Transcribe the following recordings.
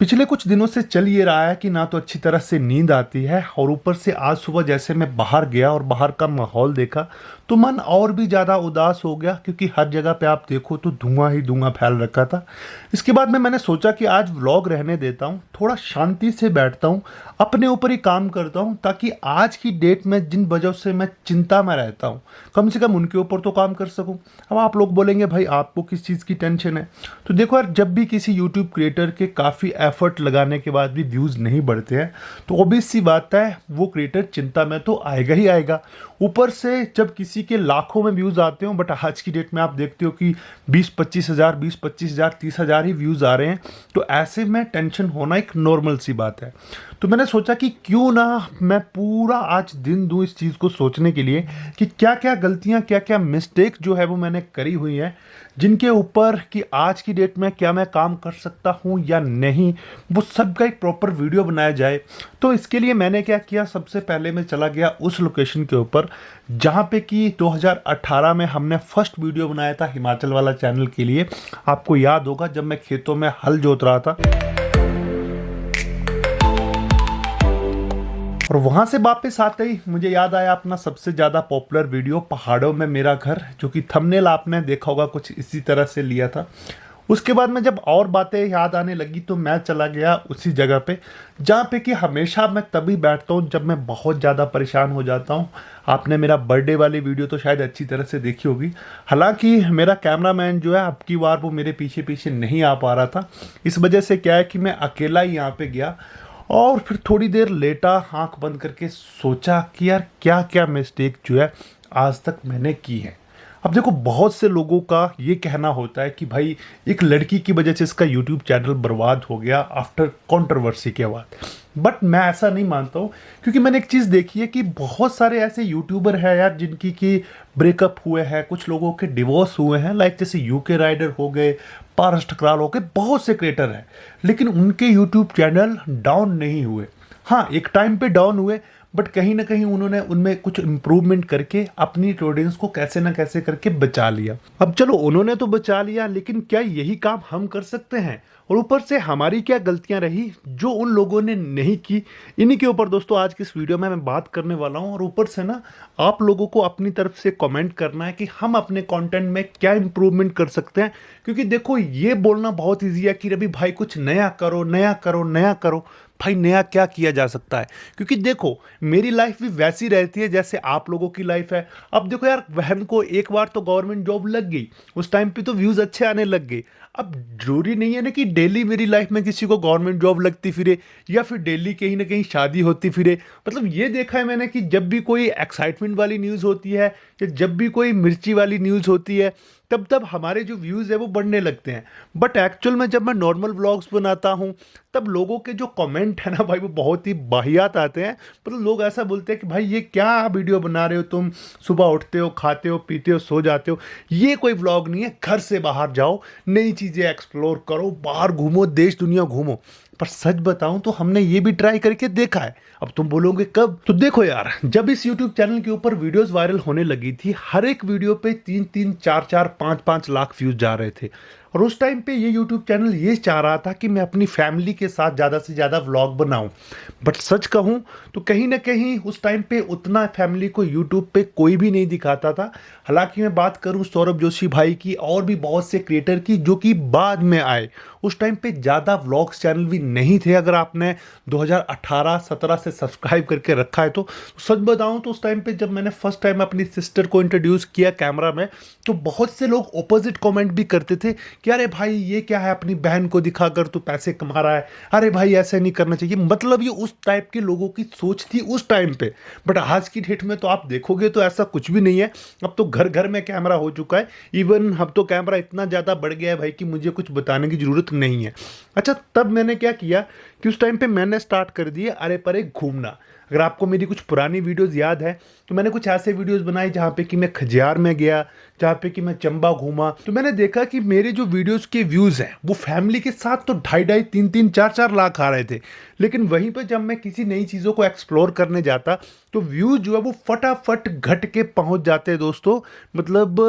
पिछले कुछ दिनों से चल ये रहा है कि ना तो अच्छी तरह से नींद आती है और ऊपर से आज सुबह जैसे मैं बाहर गया और बाहर का माहौल देखा तो मन और भी ज़्यादा उदास हो गया क्योंकि हर जगह पे आप देखो तो धुआं ही धुआं फैल रखा था। इसके बाद में मैंने सोचा कि आज व्लॉग रहने देता हूँ, थोड़ा शांति से बैठता हूँ, अपने ऊपर ही काम करता हूँ ताकि आज की डेट में जिन वजह से मैं चिंता में रहता हूँ कम से कम उनके ऊपर तो काम कर सकूँ। अब आप लोग बोलेंगे भाई आपको किस चीज़ की टेंशन है, तो देखो यार, जब भी किसी यूट्यूब क्रिएटर के काफ़ी एफर्ट लगाने के बाद भी व्यूज़ नहीं बढ़ते हैं तो ऑब्वियस सी बात है वो क्रिएटर चिंता में तो आएगा ही आएगा। ऊपर से जब किसी के लाखों में व्यूज़ आते हो बट आज की डेट में आप देखते हो कि 20-25 हज़ार 20-25 हज़ार 30 हज़ार ही व्यूज़ आ रहे हैं, तो ऐसे में टेंशन होना एक नॉर्मल सी बात है। तो मैंने सोचा कि क्यों ना मैं पूरा आज दिन दूं इस चीज़ को सोचने के लिए कि क्या क्या गलतियां, क्या क्या मिस्टेक जो है वो मैंने करी हुई है, जिनके ऊपर कि आज की डेट में क्या मैं काम कर सकता हूं या नहीं, वो सब का एक प्रॉपर वीडियो बनाया जाए। तो इसके लिए मैंने क्या किया, सबसे पहले मैं चला गया उस लोकेशन के ऊपर जहाँ पे कि 2018 में हमने फर्स्ट वीडियो बनाया था हिमाचल वाला चैनल के लिए। आपको याद होगा जब मैं खेतों में हल जोत रहा था और वहां से वापस आते ही मुझे याद आया अपना सबसे ज़्यादा पॉपुलर वीडियो पहाड़ों में मेरा घर, जो कि थंबनेल आपने देखा होगा कुछ इसी तरह से लिया था। उसके बाद में जब और बातें याद आने लगी तो मैं चला गया उसी जगह पे जहाँ पे कि हमेशा मैं तभी बैठता हूँ जब मैं बहुत ज़्यादा परेशान हो जाता हूँ। आपने मेरा बर्थडे वाली वीडियो तो शायद अच्छी तरह से देखी होगी, हालांकि मेरा कैमरामैन जो है अब की बार वो मेरे पीछे पीछे नहीं आ पा रहा था। इस वजह से क्या है कि मैं अकेला ही यहाँ पे गया और फिर थोड़ी देर लेटा, आंख बंद करके सोचा कि यार क्या क्या मिस्टेक जो है आज तक मैंने की है। अब देखो, बहुत से लोगों का ये कहना होता है कि भाई एक लड़की की वजह से इसका यूट्यूब चैनल बर्बाद हो गया आफ्टर कंट्रोवर्सी के बाद, बट मैं ऐसा नहीं मानता हूँ क्योंकि मैंने एक चीज़ देखी है कि बहुत सारे ऐसे यूट्यूबर हैं यार जिनकी कि ब्रेकअप हुए हैं, कुछ लोगों के डिवोर्स हुए हैं, लाइक जैसे यूके राइडर हो गए, पारस ठकराल हो गए, बहुत से क्रिएटर हैं, लेकिन उनके यूट्यूब चैनल डाउन नहीं हुए। हाँ, एक टाइम पे डाउन हुए बट कहीं ना कहीं उन्होंने उनमें कुछ इम्प्रूवमेंट करके अपनी ऑडियंस को कैसे ना कैसे करके बचा लिया। अब चलो, उन्होंने तो बचा लिया, लेकिन क्या यही काम हम कर सकते हैं? और ऊपर से हमारी क्या गलतियां रही जो उन लोगों ने नहीं की, इन्हीं के ऊपर दोस्तों आज की इस वीडियो में मैं बात करने वाला हूं। और ऊपर से ना आप लोगों को अपनी तरफ से कमेंट करना है कि हम अपने कंटेंट में क्या इंप्रूवमेंट कर सकते हैं, क्योंकि देखो ये बोलना बहुत ईजी है कि रवि भाई कुछ नया करो नया करो नया करो। भाई नया क्या किया जा सकता है, क्योंकि देखो मेरी लाइफ भी वैसी रहती है जैसे आप लोगों की लाइफ है। अब देखो यार, बहन को एक बार तो गवर्नमेंट जॉब लग गई, उस टाइम पे तो व्यूज़ अच्छे आने लग गए। अब जरूरी नहीं है ना कि डेली मेरी लाइफ में किसी को गवर्नमेंट जॉब लगती फिरे या फिर डेली कहीं ना कहीं शादी होती फिरे। मतलब ये देखा है मैंने कि जब भी कोई एक्साइटमेंट वाली न्यूज़ होती है या जब भी कोई मिर्ची वाली न्यूज़ होती है तब तब हमारे जो व्यूज़ है वो बढ़ने लगते हैं। बट एक्चुअल में जब मैं नॉर्मल व्लॉग्स बनाता हूँ तब लोगों के जो कमेंट है ना भाई, वो बहुत ही बाहियात आते हैं। मतलब लोग ऐसा बोलते हैं कि भाई ये क्या वीडियो बना रहे हो तुम, सुबह उठते हो, खाते हो, पीते हो, सो जाते हो, ये कोई व्लॉग नहीं है, घर से बाहर जाओ, नई चीज़ें एक्सप्लोर करो, बाहर घूमो, देश दुनिया घूमो। पर सच बताऊं तो हमने ये भी ट्राई करके देखा है। अब तुम बोलोगे कब, तो देखो यार, जब इस YouTube चैनल के ऊपर वीडियोस वायरल होने लगी थी, हर एक वीडियो पे 3-3, 4-4, 5-5 लाख व्यूज जा रहे थे। और उस टाइम पे ये YouTube चैनल ये चाह रहा था कि मैं अपनी फैमिली के साथ ज़्यादा से ज़्यादा व्लॉग बनाऊं। बट सच कहूं तो कहीं ना कहीं उस टाइम पे उतना फैमिली को YouTube पे कोई भी नहीं दिखाता था। हालांकि मैं बात करूं सौरभ जोशी भाई की और भी बहुत से क्रिएटर की जो कि बाद में आए, उस टाइम पे ज़्यादा व्लॉग्स चैनल भी नहीं थे। अगर आपने 2018-17 से सब्सक्राइब करके रखा है तो सच बताऊं तो उस टाइम पे जब मैंने फर्स्ट टाइम अपनी सिस्टर को इंट्रोड्यूस किया कैमरा में तो बहुत से लोग ऑपोजिट कमेंट भी करते थे कि अरे भाई ये क्या है, अपनी बहन को दिखाकर तू पैसे कमा रहा है, अरे भाई ऐसे नहीं करना चाहिए। मतलब ये उस टाइप के लोगों की सोच थी उस टाइम पे। बट आज की डेट में तो आप देखोगे तो ऐसा कुछ भी नहीं है। अब तो घर घर में कैमरा हो चुका है। इवन अब तो कैमरा इतना ज़्यादा बढ़ गया है भाई कि मुझे कुछ बताने की ज़रूरत नहीं है। अच्छा, तब मैंने क्या किया कि उस टाइम पे मैंने स्टार्ट कर दिए अरे परे घूमना। अगर आपको मेरी कुछ पुरानी वीडियोस याद है तो मैंने कुछ ऐसे वीडियोस बनाए जहाँ पे कि मैं खजियार में गया, जहाँ पे कि मैं चंबा घूमा। तो मैंने देखा कि मेरे जो वीडियोस के व्यूज़ हैं वो फैमिली के साथ तो 2.5-2.5, 3-3, 4-4 लाख आ रहे थे, लेकिन वहीं पर जब मैं किसी नई चीज़ों को एक्सप्लोर करने जाता तो व्यूज़ जो है वो फटाफट घट के पहुँच जाते हैं दोस्तों। मतलब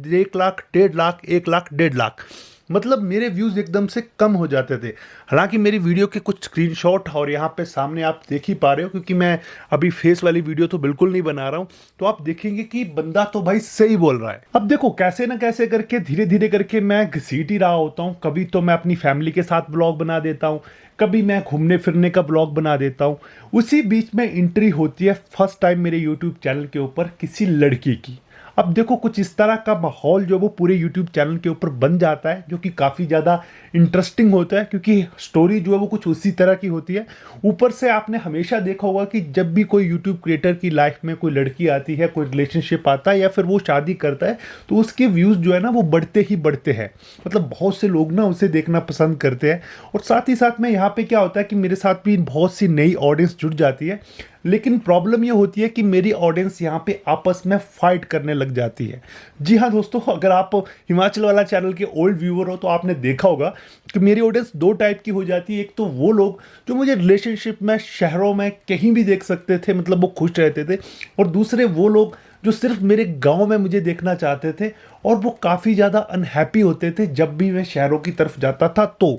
1 लाख, 1.5 लाख, 1 लाख, 1.5 लाख। मतलब मेरे व्यूज़ एकदम से कम हो जाते थे। हालांकि मेरी वीडियो के कुछ स्क्रीनशॉट और यहाँ पे सामने आप देख ही पा रहे हो, क्योंकि मैं अभी फेस वाली वीडियो तो बिल्कुल नहीं बना रहा हूँ, तो आप देखेंगे कि बंदा तो भाई सही बोल रहा है। अब देखो कैसे ना कैसे करके धीरे धीरे करके मैं घसीट ही रहा होता हूँ। कभी तो मैं अपनी फैमिली के साथ ब्लॉग बना देता हूँ, कभी मैं घूमने फिरने का ब्लॉग बना देता हूँ। उसी बीच में एंट्री होती है फर्स्ट टाइम मेरे यूट्यूब चैनल के ऊपर किसी लड़की की। अब देखो कुछ इस तरह का माहौल जो वो पूरे यूट्यूब चैनल के ऊपर बन जाता है, जो कि काफ़ी ज़्यादा इंटरेस्टिंग होता है, क्योंकि स्टोरी जो है वो कुछ उसी तरह की होती है। ऊपर से आपने हमेशा देखा होगा कि जब भी कोई यूट्यूब क्रिएटर की लाइफ में कोई लड़की आती है, कोई रिलेशनशिप आता है या फिर वो शादी करता है, तो उसके व्यूज़ जो है ना वो बढ़ते ही बढ़ते हैं। मतलब बहुत से लोग ना उसे देखना पसंद करते हैं। और साथ ही साथ में यहाँ पे क्या होता है कि मेरे साथ भी बहुत सी नई ऑडियंस जुड़ जाती है। लेकिन प्रॉब्लम ये होती है कि मेरी ऑडियंस यहाँ पे आपस में फाइट करने लग जाती है। जी हाँ दोस्तों, अगर आप हिमाचल वाला चैनल के ओल्ड व्यूअर हो तो आपने देखा होगा कि मेरी ऑडियंस दो टाइप की हो जाती है। एक तो वो लोग जो मुझे रिलेशनशिप में शहरों में कहीं भी देख सकते थे, मतलब वो खुश रहते थे, और दूसरे वो लोग जो सिर्फ मेरे गांव में मुझे देखना चाहते थे और वो काफ़ी ज़्यादा अनहैप्पी होते थे जब भी मैं शहरों की तरफ जाता था। तो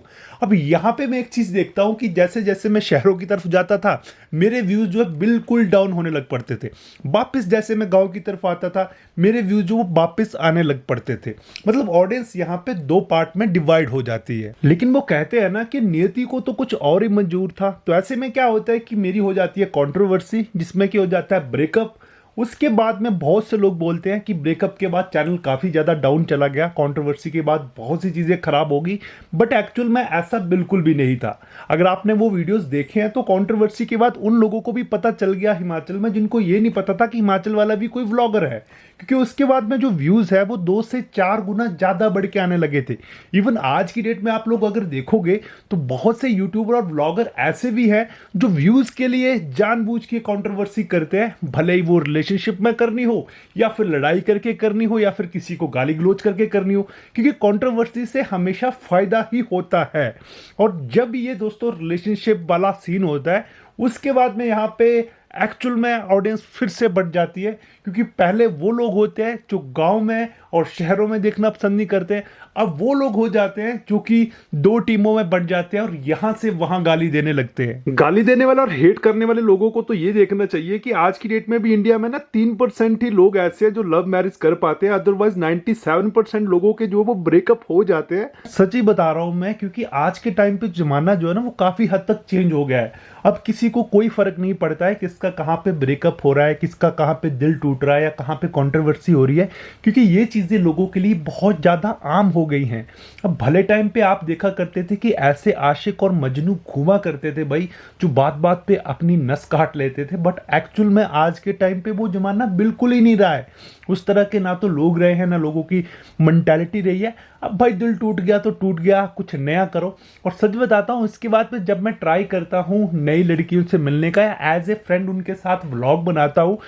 अब यहाँ पे मैं एक चीज़ देखता हूँ कि जैसे जैसे मैं शहरों की तरफ जाता था मेरे व्यूज़ जो है बिल्कुल डाउन होने लग पड़ते थे। वापस जैसे मैं गांव की तरफ आता था मेरे व्यूज़ जो वो वापस आने लग पड़ते थे। मतलब ऑडियंस यहाँ पे दो पार्ट में डिवाइड हो जाती है। लेकिन वो कहते हैं ना कि नियति को तो कुछ और ही मंजूर था। तो ऐसे में क्या होता है कि मेरी हो जाती है कंट्रोवर्सी, जिसमें कि हो जाता है ब्रेकअप। उसके बाद में बहुत से लोग बोलते हैं कि ब्रेकअप के बाद चैनल काफ़ी ज़्यादा डाउन चला गया, कंट्रोवर्सी के बाद बहुत सी चीज़ें खराब होगी। बट एक्चुअल में ऐसा बिल्कुल भी नहीं था। अगर आपने वो वीडियोस देखे हैं तो कंट्रोवर्सी के बाद उन लोगों को भी पता चल गया हिमाचल में, जिनको ये नहीं पता था कि हिमाचल वाला भी कोई व्लॉगर है, क्योंकि उसके बाद में जो व्यूज़ है वो 2 से 4 गुना ज़्यादा बढ़ के आने लगे थे। इवन आज की डेट में आप लोग अगर देखोगे तो बहुत से यूट्यूबर और व्लॉगर ऐसे भी हैं जो व्यूज़ के लिए जानबूझ के कंट्रोवर्सी करते हैं, भले ही वो रिलेशनशिप में करनी हो या फिर लड़ाई करके करनी हो या फिर किसी को गाली गलौज करके करनी हो, क्योंकि कंट्रोवर्सी से हमेशा फायदा ही होता है। और जब ये दोस्तों रिलेशनशिप वाला सीन होता है उसके बाद में यहाँ पे एक्चुअल में ऑडियंस फिर से बढ़ जाती है, क्योंकि पहले वो लोग होते हैं जो गांव में और शहरों में देखना पसंद नहीं करते, अब वो लोग हो जाते हैं जो कि दो टीमों में बंट जाते हैं और यहां से वहां गाली देने लगते हैं। गाली देने वाले और हेट करने वाले लोगों को तो ये देखना चाहिए कि आज की डेट में भी इंडिया में ना 3% ही लोग ऐसे हैं जो लव मैरिज कर पाते हैं, अदरवाइज 97% लोगों के जो वो ब्रेकअप हो जाते हैं। सच ही बता रहा हूं मैं, क्योंकि आज के टाइम पे जमाना जो है ना वो काफी हद तक चेंज हो गया है। अब किसी को कोई फर्क नहीं पड़ता है किसका कहाँ पे ब्रेकअप हो रहा है, किसका कहाँ पे दिल टूट रहा है या कहाँ पे कंट्रोवर्सी हो रही है, क्योंकि ये चीज़ें लोगों के लिए बहुत ज़्यादा आम हो गई हैं। अब भले टाइम पे आप देखा करते थे कि ऐसे आशिक और मजनू घूमा करते थे भाई, जो बात बात पे अपनी नस काट लेते थे, बट एक्चुअल में आज के टाइम पे वो जमाना बिल्कुल ही नहीं रहा है। उस तरह के ना तो लोग रहे हैं ना लोगों की मेंटालिटी रही है। अब भाई दिल टूट गया तो टूट गया, कुछ नया करो। और सच बताता हूँ, इसके बाद में जब मैं ट्राई करता हूँ नई लड़कियों से मिलने का या एज ए फ्रेंड उनके साथ व्लॉग बनाता हूँ,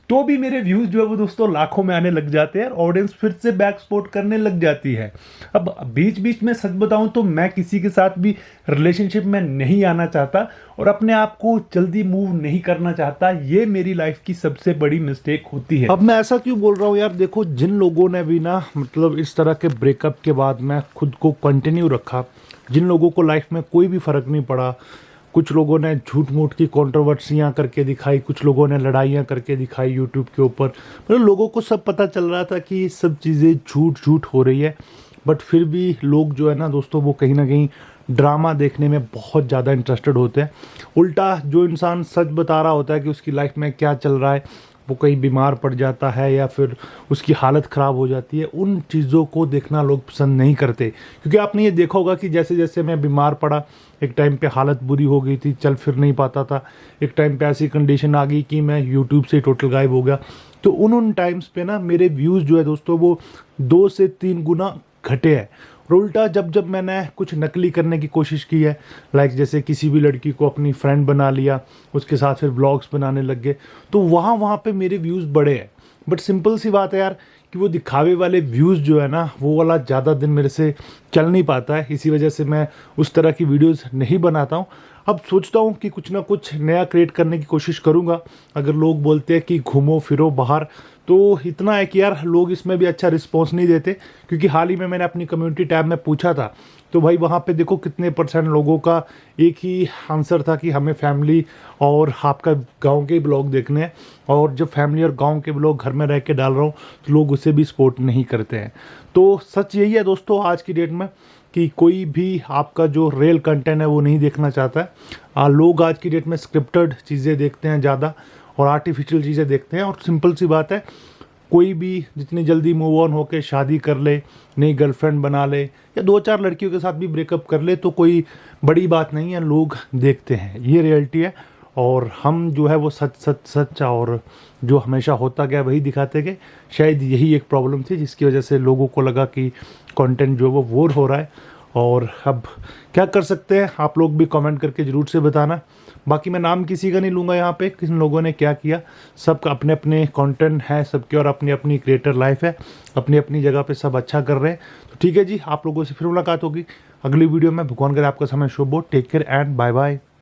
तो भी मेरे व्यूज जो है वो दोस्तों लाखों में आने लग जाते हैं और ऑडियंस फिर से बैक सपोर्ट करने लग जाती है। अब बीच बीच में सच बताऊं तो मैं किसी के साथ भी रिलेशनशिप में नहीं आना चाहता और अपने आप को जल्दी मूव नहीं करना चाहता। ये मेरी लाइफ की सबसे बड़ी मिस्टेक होती है। अब मैं ऐसा क्यों बोल रहा हूँ यार, देखो जिन लोगों ने भी ना मतलब इस तरह के ब्रेकअप के बाद में खुद को कंटिन्यू रखा, जिन लोगों को लाइफ में कोई भी फर्क नहीं पड़ा, कुछ लोगों ने झूठ मूठ की कंट्रोवर्सियां करके दिखाई, कुछ लोगों ने लड़ाइयां करके दिखाई यूट्यूब के ऊपर, मतलब लोगों को सब पता चल रहा था कि सब चीज़ें झूठ झूठ हो रही है, बट फिर भी लोग जो है ना दोस्तों वो कहीं ना कहीं ड्रामा देखने में बहुत ज़्यादा इंटरेस्टेड होते हैं। उल्टा जो इंसान सच बता रहा होता है कि उसकी लाइफ में क्या चल रहा है, वो कहीं बीमार पड़ जाता है या फिर उसकी हालत ख़राब हो जाती है, उन चीज़ों को देखना लोग पसंद नहीं करते। क्योंकि आपने ये देखा होगा कि जैसे जैसे मैं बीमार पड़ा, एक टाइम पे हालत बुरी हो गई थी, चल फिर नहीं पाता था, एक टाइम पे ऐसी कंडीशन आ गई कि मैं यूट्यूब से टोटल गायब हो गया। तो उन टाइम्स पे ना मेरे व्यूज़ जो है दोस्तों वो 2 से 3 गुना घटे हैं। और उल्टा जब जब मैंने कुछ नकली करने की कोशिश की है, लाइक जैसे किसी भी लड़की को अपनी फ्रेंड बना लिया, उसके साथ फिर व्लॉग्स बनाने लग गए, तो वहाँ पे मेरे व्यूज़ बढ़े हैं। बट सिंपल सी बात है यार कि वो दिखावे वाले व्यूज़ जो है ना वो वाला ज़्यादा दिन मेरे से चल नहीं पाता है, इसी वजह से मैं उस तरह की वीडियोज़ नहीं बनाता हूँ। अब सोचता हूँ कि कुछ ना कुछ नया क्रिएट करने की कोशिश करूँगा। अगर लोग बोलते हैं कि घूमो फिरो बाहर, तो इतना है कि यार लोग इसमें भी अच्छा रिस्पॉन्स नहीं देते, क्योंकि हाल ही में मैंने अपनी कम्युनिटी टैब में पूछा था, तो भाई वहाँ पे देखो कितने % लोगों का एक ही आंसर था कि हमें फैमिली और आपका गांव के ब्लॉग देखने हैं, और जब फैमिली और गांव के ब्लॉग घर में रह के डाल रहा हूँ तो लोग उसे भी सपोर्ट नहीं करते हैं। तो सच यही है दोस्तों आज की डेट में कि कोई भी आपका जो रियल कंटेंट है वो नहीं देखना चाहता है। लोग आज की डेट में स्क्रिप्टेड चीज़ें देखते हैं ज़्यादा, और आर्टिफिशियल चीज़ें देखते हैं। और सिंपल सी बात है, कोई भी जितनी जल्दी मूव ऑन होकर शादी कर ले, नई गर्लफ्रेंड बना ले, या 2-4 लड़कियों के साथ भी ब्रेकअप कर ले, तो कोई बड़ी बात नहीं है, लोग देखते हैं, ये रियलिटी है। और हम जो है वो सच सच सच और जो हमेशा होता गया वही दिखाते गए। शायद यही एक प्रॉब्लम थी जिसकी वजह से लोगों को लगा कि कंटेंट जो है वो बोर हो रहा है। और अब क्या कर सकते हैं, आप लोग भी कमेंट करके ज़रूर से बताना। बाकी मैं नाम किसी का नहीं लूँगा यहाँ पे, किन लोगों ने क्या किया, सबका अपने अपने कंटेंट है सबके, और अपनी अपनी क्रिएटर लाइफ है, अपनी अपनी जगह पे सब अच्छा कर रहे हैं। तो ठीक है जी, आप लोगों से फिर मुलाकात होगी अगली वीडियो में। भगवान करे आपका समय शुभ हो। Take care and bye bye.